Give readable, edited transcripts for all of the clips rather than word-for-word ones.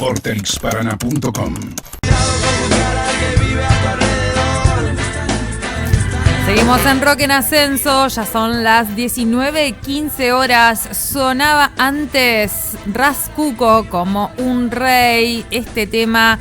vortexparaná.com. Seguimos en Rock en Ascenso, ya son las 19:15 horas. Sonaba antes Ras Kuko como un rey, este tema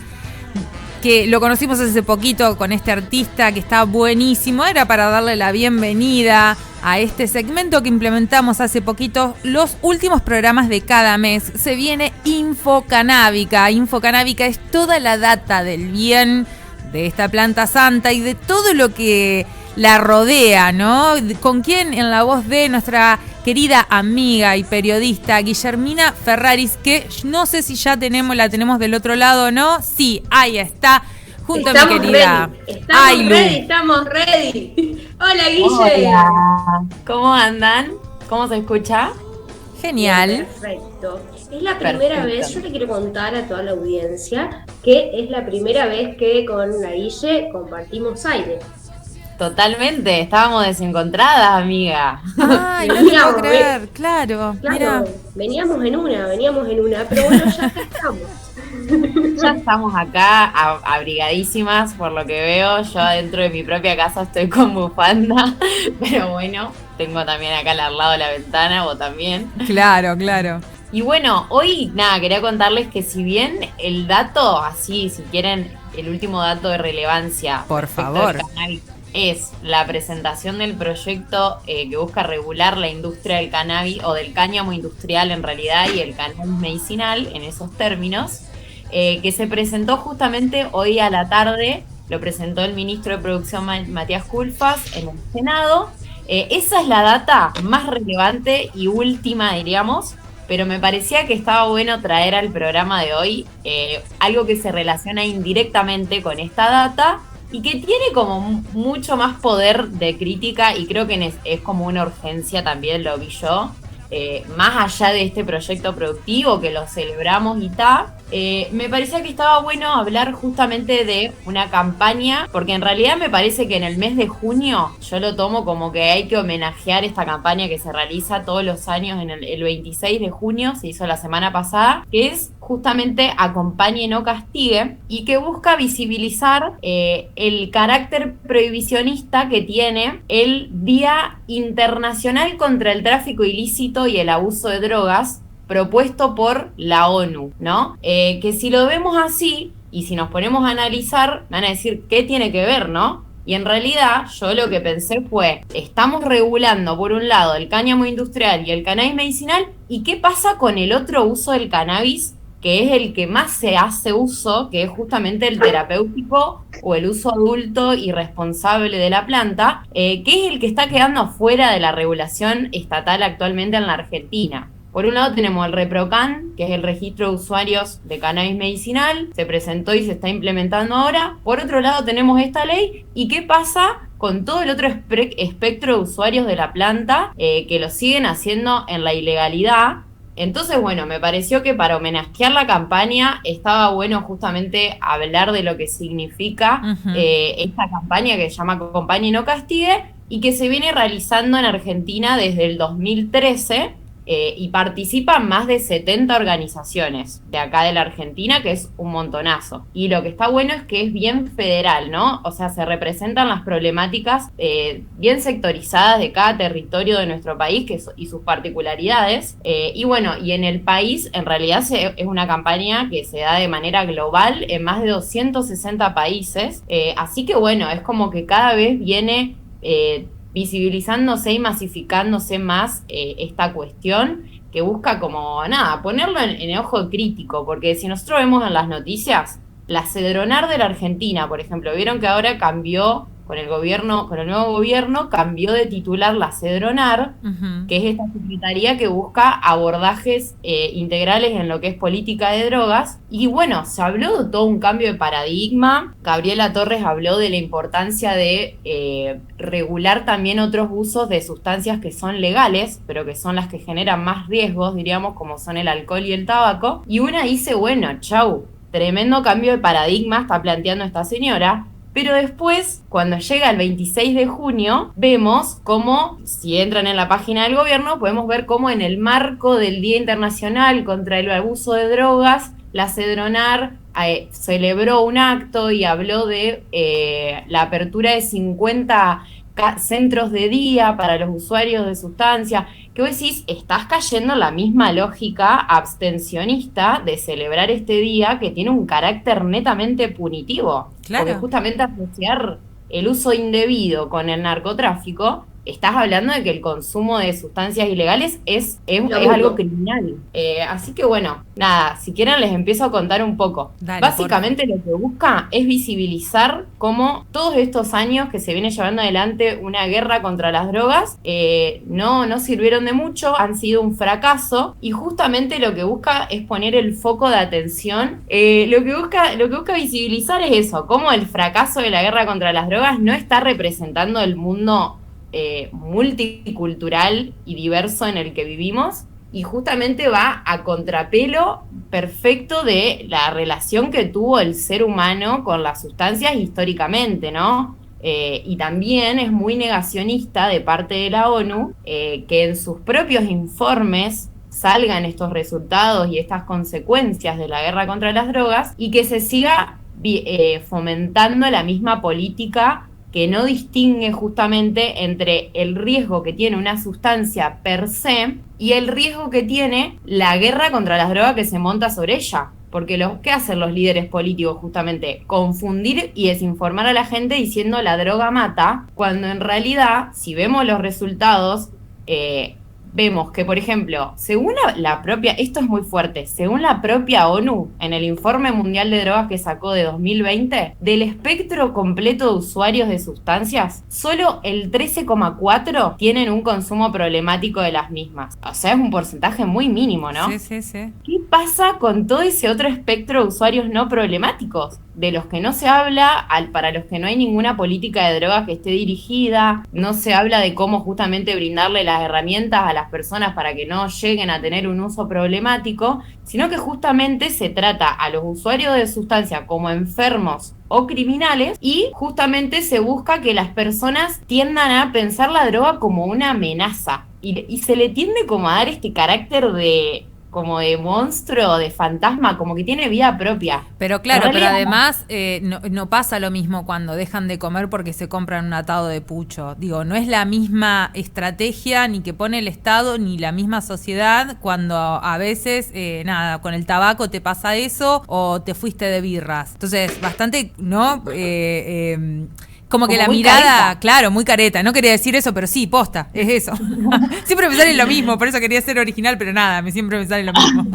que lo conocimos hace poquito con este artista que está buenísimo. Era para darle la bienvenida a este segmento que implementamos hace poquito, los últimos programas de cada mes. Se viene Infocanábica. Infocanábica es toda la data del bien de esta planta santa y de todo lo que la rodea, ¿no? ¿Con quién? En la voz de nuestra querida amiga y periodista Guillermina Ferraris, que no sé si ya la tenemos del otro lado o no. Sí, ahí está, junto a mi querida Estamos ready. Hola, Guille. Hola. ¿Cómo andan? ¿Cómo se escucha? Genial. Bien, perfecto. Es la primera vez, yo le quiero contar a toda la audiencia que es la primera vez que con la Guille compartimos aire. Totalmente, estábamos desencontradas, amiga. Ay, no te puedo creer, claro. Mira. Veníamos en una, pero bueno, ya estamos. Ya estamos acá abrigadísimas, por lo que veo. Yo dentro de mi propia casa estoy con bufanda, pero bueno, tengo también acá al lado de la ventana, vos también. Claro, claro. Y bueno, hoy nada, quería contarles que si bien el dato, así, si quieren, el último dato de relevancia, por favor, es la presentación del proyecto que busca regular la industria del cannabis, o del cáñamo industrial en realidad, y el cannabis medicinal en esos términos, que se presentó justamente hoy a la tarde. Lo presentó el ministro de Producción Matías Culfas en el Senado. Esa es la data más relevante y última, diríamos, pero me parecía que estaba bueno traer al programa de hoy algo que se relaciona indirectamente con esta data y que tiene como mucho más poder de crítica, y creo que es como una urgencia también, lo vi yo, más allá de este proyecto productivo que lo celebramos y tal. Me parecía que estaba bueno hablar justamente de una campaña, porque en realidad me parece que en el mes de junio yo lo tomo como que hay que homenajear esta campaña que se realiza todos los años en el 26 de junio, se hizo la semana pasada, que es justamente Acompañe no castigue, y que busca visibilizar el carácter prohibicionista que tiene el Día Internacional contra el Tráfico Ilícito y el Abuso de Drogas, propuesto por la ONU, ¿no? Que si lo vemos así, y si nos ponemos a analizar, van a decir, ¿qué tiene que ver, no? Y en realidad, yo lo que pensé fue, estamos regulando, por un lado, el cáñamo industrial y el cannabis medicinal, ¿y qué pasa con el otro uso del cannabis, que es el que más se hace uso, que es justamente el terapéutico o el uso adulto y responsable de la planta, que es el que está quedando fuera de la regulación estatal actualmente en la Argentina? Por un lado tenemos el ReproCan, que es el registro de usuarios de cannabis medicinal, se presentó y se está implementando ahora. Por otro lado tenemos esta ley, ¿y qué pasa con todo el otro espectro de usuarios de la planta que lo siguen haciendo en la ilegalidad? Entonces, bueno, me pareció que para homenajear la campaña estaba bueno justamente hablar de lo que significa esta campaña que se llama Acompañe no castigue, y que se viene realizando en Argentina desde el 2013, y participan más de 70 organizaciones de acá de la Argentina, que es un montonazo. Y lo que está bueno es que es bien federal, ¿no? O sea, se representan las problemáticas bien sectorizadas de cada territorio de nuestro país y sus particularidades. Y bueno, y en el país, en realidad es una campaña que se da de manera global en más de 260 países. Así que bueno, es como que cada vez viene visibilizándose y masificándose más esta cuestión, que busca como, nada, ponerlo en ojo crítico, porque si nosotros vemos en las noticias, la Cedronar de la Argentina, por ejemplo, vieron que ahora cambió con el nuevo gobierno, cambió de titular la Cedronar, que es esta secretaría que busca abordajes integrales en lo que es política de drogas. Y bueno, se habló de todo un cambio de paradigma. Gabriela Torres habló de la importancia de regular también otros usos de sustancias que son legales, pero que son las que generan más riesgos, diríamos, como son el alcohol y el tabaco. Y una dice, bueno, chau, tremendo cambio de paradigma está planteando esta señora. Pero después, cuando llega el 26 de junio, vemos cómo, si entran en la página del gobierno, podemos ver cómo en el marco del Día Internacional contra el Abuso de Drogas la Cedronar celebró un acto y habló de la apertura de 50 centros de día para los usuarios de sustancias, que vos decís, estás cayendo en la misma lógica abstencionista de celebrar este día que tiene un carácter netamente punitivo. Claro. Porque justamente asociar el uso indebido con el narcotráfico, estás hablando de que el consumo de sustancias ilegales es algo criminal. Así que bueno, nada, si quieren les empiezo a contar un poco. Dale, básicamente lo que busca es visibilizar cómo todos estos años que se viene llevando adelante una guerra contra las drogas no sirvieron de mucho, han sido un fracaso, y justamente lo que busca es poner el foco de atención. Lo que busca visibilizar es eso, cómo el fracaso de la guerra contra las drogas no está representando el mundo multicultural y diverso en el que vivimos, y justamente va a contrapelo perfecto de la relación que tuvo el ser humano con las sustancias históricamente, ¿no? Y también es muy negacionista de parte de la ONU que en sus propios informes salgan estos resultados y estas consecuencias de la guerra contra las drogas, y que se siga fomentando la misma política que no distingue justamente entre el riesgo que tiene una sustancia per se y el riesgo que tiene la guerra contra las drogas que se monta sobre ella. Porque ¿qué hacen los líderes políticos justamente? Confundir y desinformar a la gente diciendo la droga mata, cuando en realidad, si vemos los resultados, vemos que, por ejemplo, según la propia, esto es muy fuerte, según la propia ONU, en el Informe Mundial de Drogas que sacó de 2020, del espectro completo de usuarios de sustancias, solo el 13,4 tienen un consumo problemático de las mismas. O sea, es un porcentaje muy mínimo, ¿no? Sí. ¿Qué pasa con todo ese otro espectro de usuarios no problemáticos? De los que no se habla, para los que no hay ninguna política de drogas que esté dirigida, no se habla de cómo justamente brindarle las herramientas a las personas para que no lleguen a tener un uso problemático, sino que justamente se trata a los usuarios de sustancia como enfermos o criminales, y justamente se busca que las personas tiendan a pensar la droga como una amenaza, y se le tiende como a dar este carácter de monstruo, de fantasma, como que tiene vida propia. Pero claro, pero además no pasa lo mismo cuando dejan de comer porque se compran un atado de pucho. Digo, no es la misma estrategia ni que pone el Estado ni la misma sociedad cuando a veces, con el tabaco te pasa eso o te fuiste de birras. Entonces, bastante, ¿no? Como que la mirada, careta. Claro, muy careta. No quería decir eso, pero sí, posta, es eso. Siempre me sale lo mismo, por eso quería ser original, pero nada, siempre me sale lo mismo.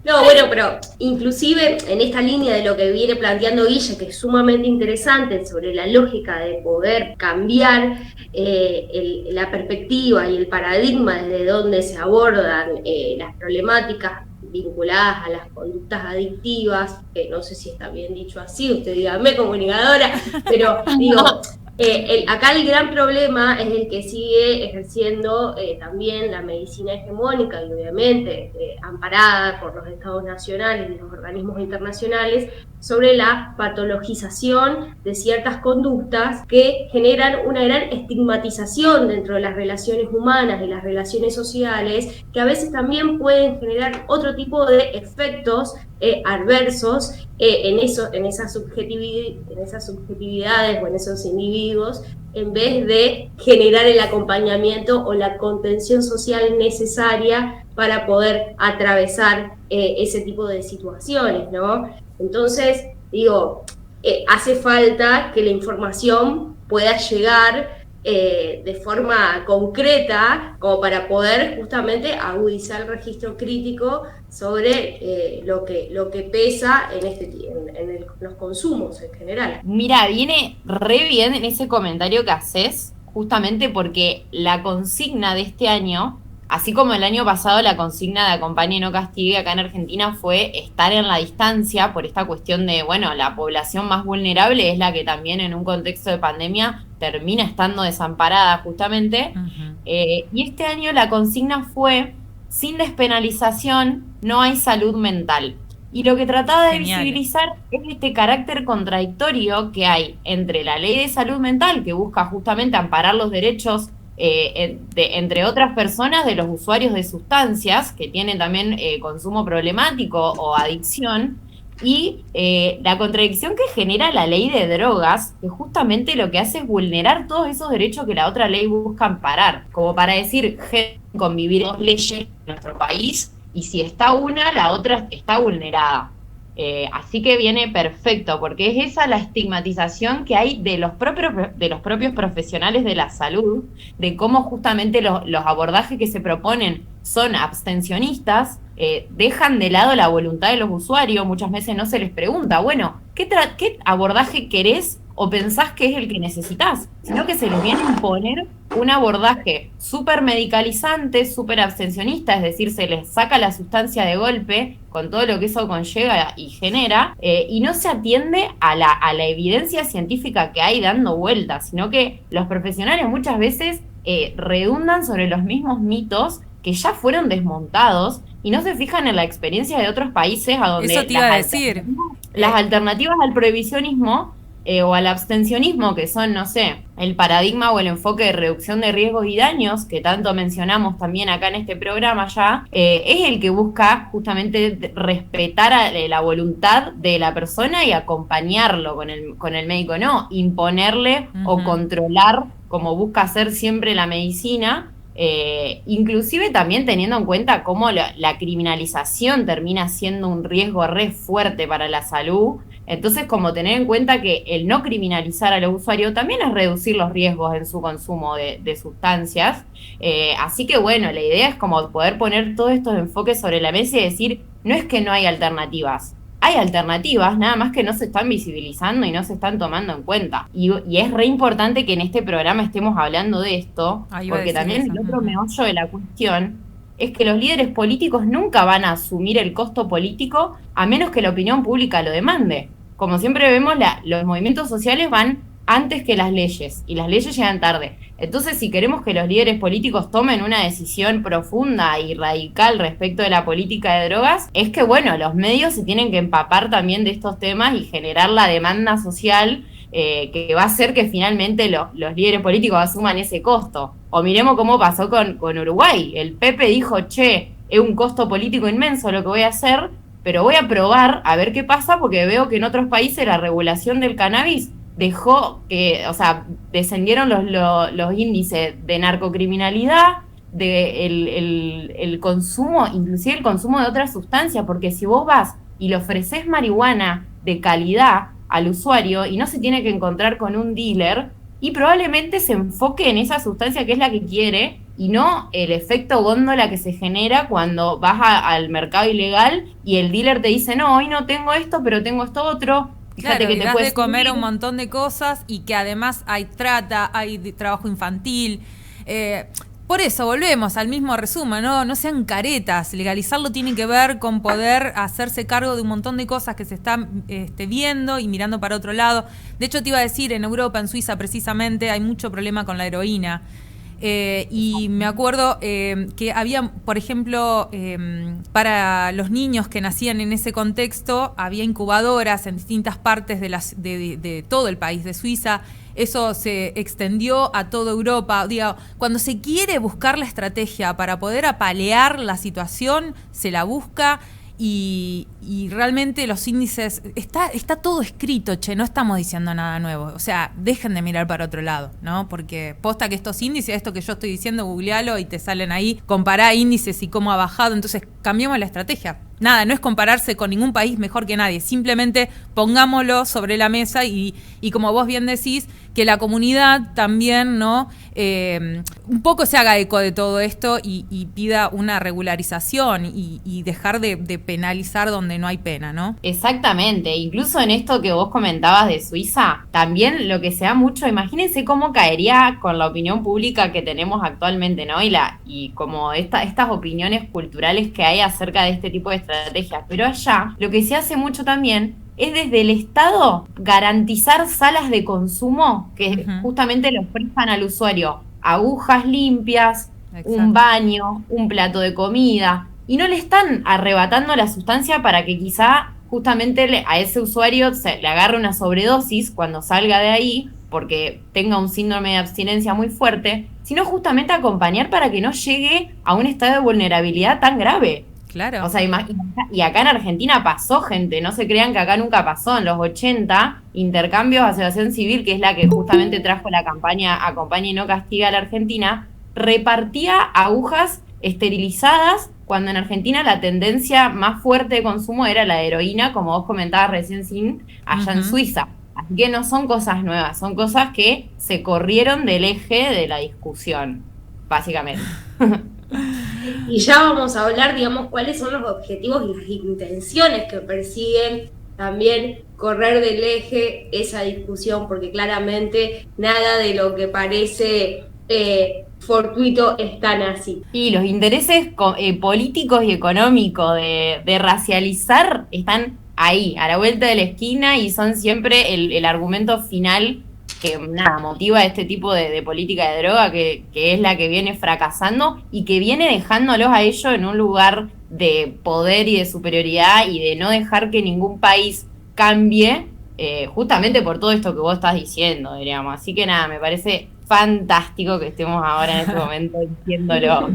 No, bueno, pero inclusive en esta línea de lo que viene planteando Guille, que es sumamente interesante sobre la lógica de poder cambiar la perspectiva y el paradigma desde donde se abordan las problemáticas vinculadas a las conductas adictivas, que no sé si está bien dicho así, usted dígame, comunicadora, pero digo, acá el gran problema es el que sigue ejerciendo también la medicina hegemónica y obviamente amparada por los estados nacionales y los organismos internacionales sobre la patologización de ciertas conductas que generan una gran estigmatización dentro de las relaciones humanas y las relaciones sociales, que a veces también pueden generar otro tipo de efectos adversos en esas subjetividades o en esos individuos, en vez de generar el acompañamiento o la contención social necesaria para poder atravesar ese tipo de situaciones, ¿no? Entonces, digo, hace falta que la información pueda llegar de forma concreta, como para poder justamente agudizar el registro crítico sobre lo que pesa en los consumos en general. Mira, viene re bien en ese comentario que haces, justamente porque la consigna de este año, así como el año pasado la consigna de Acompañe y no castigue acá en Argentina fue estar en la distancia por esta cuestión de, bueno, la población más vulnerable es la que también en un contexto de pandemia termina estando desamparada justamente. Uh-huh. Y este año la consigna fue, sin despenalización no hay salud mental. Y lo que trataba de visibilizar es este carácter contradictorio que hay entre la ley de salud mental, que busca justamente amparar los derechos entre otras personas, de los usuarios de sustancias que tienen también consumo problemático o adicción, y la contradicción que genera la ley de drogas, que justamente lo que hace es vulnerar todos esos derechos que la otra ley busca amparar, como para decir, convivir dos leyes en nuestro país, y si está una, la otra está vulnerada. Así que viene perfecto, porque es esa la estigmatización que hay de los propios profesionales de la salud, de cómo justamente los abordajes que se proponen son abstencionistas, dejan de lado la voluntad de los usuarios. Muchas veces no se les pregunta, bueno, ¿qué abordaje querés o pensás que es el que necesitás? Sino que se les viene a imponer un abordaje súper medicalizante, súper abstencionista, es decir, se les saca la sustancia de golpe con todo lo que eso conlleva y genera, y no se atiende a la evidencia científica que hay dando vueltas, sino que los profesionales muchas veces redundan sobre los mismos mitos que ya fueron desmontados y no se fijan en la experiencia de otros países a donde eso te iba a decir. Las alternativas al prohibicionismo o al abstencionismo, que son, no sé, el paradigma o el enfoque de reducción de riesgos y daños, que tanto mencionamos también acá en este programa ya, es el que busca justamente respetar la voluntad de la persona y acompañarlo con el médico, no imponerle o controlar, como busca hacer siempre la medicina. Inclusive también teniendo en cuenta cómo la criminalización termina siendo un riesgo re fuerte para la salud. Entonces, como tener en cuenta que el no criminalizar al usuario también es reducir los riesgos en su consumo de sustancias. Así que bueno, la idea es como poder poner todos estos enfoques sobre la mesa y decir, no es que no hay alternativas. Hay alternativas, nada más que no se están visibilizando y no se están tomando en cuenta. Y es re importante que en este programa estemos hablando de esto, porque también el otro meollo de la cuestión es que los líderes políticos nunca van a asumir el costo político a menos que la opinión pública lo demande. Como siempre vemos, los movimientos sociales van antes que las leyes, y las leyes llegan tarde. Entonces, si queremos que los líderes políticos tomen una decisión profunda y radical respecto de la política de drogas, es que, bueno, los medios se tienen que empapar también de estos temas y generar la demanda social que va a hacer que finalmente los líderes políticos asuman ese costo. O miremos cómo pasó con Uruguay. El Pepe dijo, che, es un costo político inmenso lo que voy a hacer, pero voy a probar a ver qué pasa, porque veo que en otros países la regulación del cannabis dejó que, o sea, descendieron los índices de narcocriminalidad, el consumo, inclusive el consumo de otras sustancias, porque si vos vas y le ofreces marihuana de calidad al usuario y no se tiene que encontrar con un dealer, y probablemente se enfoque en esa sustancia que es la que quiere y no el efecto góndola que se genera cuando vas al mercado ilegal y el dealer te dice, no, hoy no tengo esto, pero tengo esto otro. Fíjate, claro, que te puedes de comer un montón de cosas y que además hay trata, hay trabajo infantil. Por eso volvemos al mismo resumen, no sean caretas. Legalizarlo tiene que ver con poder hacerse cargo de un montón de cosas que se están viendo y mirando para otro lado. De hecho, te iba a decir, en Europa, en Suiza precisamente, hay mucho problema con la heroína. Y me acuerdo que había, por ejemplo, para los niños que nacían en ese contexto, había incubadoras en distintas partes de todo el país de Suiza. Eso se extendió a toda Europa. Digo, cuando se quiere buscar la estrategia para poder apalear la situación, se la busca. Y realmente los índices, está todo escrito, no estamos diciendo nada nuevo. O sea, dejen de mirar para otro lado, ¿no? Porque posta que estos índices, esto que yo estoy diciendo, googlealo y te salen ahí, compará índices y cómo ha bajado. Entonces, cambiemos la estrategia. Nada, no es compararse con ningún país mejor que nadie, simplemente pongámoslo sobre la mesa y como vos bien decís, que la comunidad también, ¿no? Un poco se haga eco de todo esto y pida una regularización y dejar de penalizar donde no hay pena, ¿no? Exactamente, incluso en esto que vos comentabas de Suiza, también lo que se da mucho, imagínense cómo caería con la opinión pública que tenemos actualmente, ¿no? Y como estas opiniones culturales que hay acerca de este tipo de estrategias, pero allá lo que se hace mucho también es desde el Estado garantizar salas de consumo que justamente le ofrezcan al usuario agujas limpias, exacto, un baño, un plato de comida, y no le están arrebatando la sustancia para que quizá justamente a ese usuario le agarre una sobredosis cuando salga de ahí, porque tenga un síndrome de abstinencia muy fuerte, sino justamente acompañar para que no llegue a un estado de vulnerabilidad tan grave. Claro. O sea, y acá en Argentina pasó, gente, no se crean que acá nunca pasó. En los 80, Intercambios Asociación Civil, que es la que justamente trajo la campaña Acompaña y no castiga a la Argentina, repartía agujas esterilizadas cuando en Argentina la tendencia más fuerte de consumo era la de heroína, como vos comentabas recién, Sin, allá en Suiza. Así que no son cosas nuevas, son cosas que se corrieron del eje de la discusión, básicamente. Y ya vamos a hablar, digamos, cuáles son los objetivos y las intenciones que persiguen también correr del eje esa discusión, porque claramente nada de lo que parece fortuito es tan así. Y los intereses políticos y económicos de racializar están ahí, a la vuelta de la esquina, y son siempre el argumento final que motiva este tipo de política de droga que es la que viene fracasando y que viene dejándolos a ellos en un lugar de poder y de superioridad y de no dejar que ningún país cambie, justamente por todo esto que vos estás diciendo, diríamos. Así que nada, me parece fantástico que estemos ahora en este momento diciéndolo.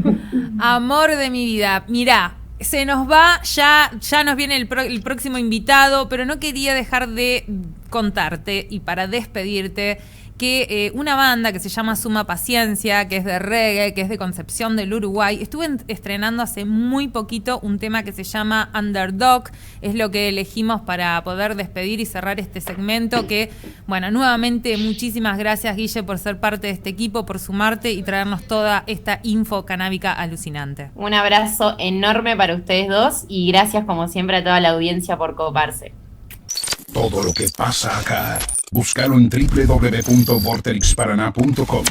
Amor de mi vida, mirá, se nos va, ya nos viene el próximo invitado, pero no quería dejar de contarte y para despedirte que una banda que se llama Suma Paciencia, que es de reggae, que es de Concepción del Uruguay, estuve estrenando hace muy poquito un tema que se llama Underdog, es lo que elegimos para poder despedir y cerrar este segmento, que, bueno, nuevamente muchísimas gracias, Guille, por ser parte de este equipo, por sumarte y traernos toda esta info canábica alucinante. Un abrazo enorme para ustedes dos y gracias como siempre a toda la audiencia por coparse. Todo lo que pasa acá, búscalo en www.vortexparaná.com.